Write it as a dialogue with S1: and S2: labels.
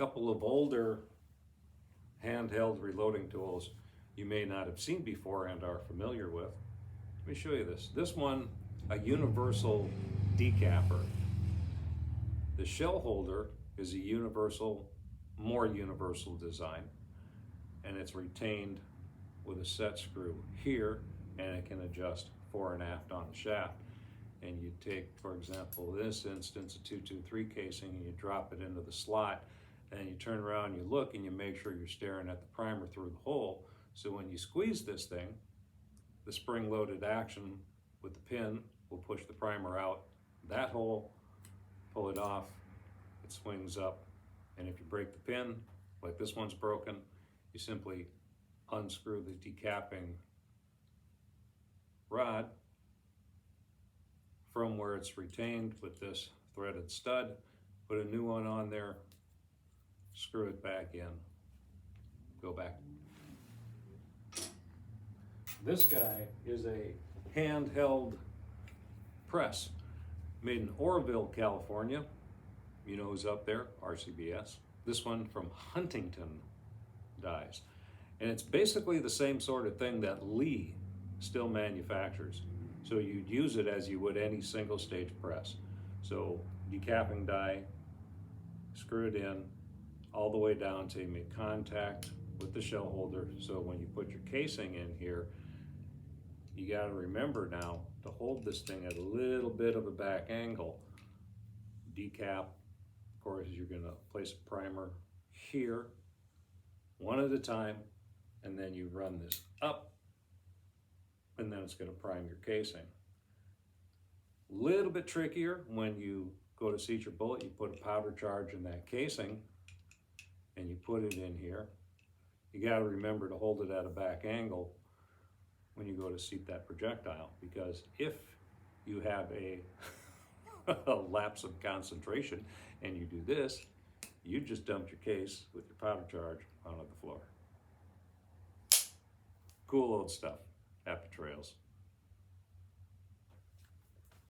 S1: couple of older handheld reloading tools you may not have seen before and are familiar with. Let me show you this. This one, a universal decapper. The shell holder is a universal, more universal design, and it's retained with a set screw here, and it can adjust fore and aft on the shaft. And you take, for example, this instance, a 223 casing, and you drop it into the slot, and you turn around, you look, and you make sure you're staring at the primer through the hole. So when you squeeze this thing, the spring-loaded action with the pin will push the primer out that hole, pull it off, it swings up, and if you break the pin, like this one's broken, you simply unscrew the decapping rod from where it's retained with this threaded stud, put a new one on there, screw it back in, go back. This guy is a handheld press made in Oroville, California. You know who's up there? RCBS. This one from Huntington Dies. And it's basically the same sort of thing that Lee still manufactures. So you'd use it as you would any single stage press. So decapping die, screw it in all the way down till you make contact with the shell holder. So when you put your casing in here, you got to remember now to hold this thing at a little bit of a back angle. Decap, of course, you're going to place a primer here, one at a time, and then you run this up, and then it's going to prime your casing. Little bit trickier when you go to seat your bullet. You put a powder charge in that casing, and you put it in here. You got to remember to hold it at a back angle when you go to seat that projectile, because if you have a lapse of concentration and you do this, you just dumped your case with your powder charge onto the floor. Cool old stuff. Happy trails.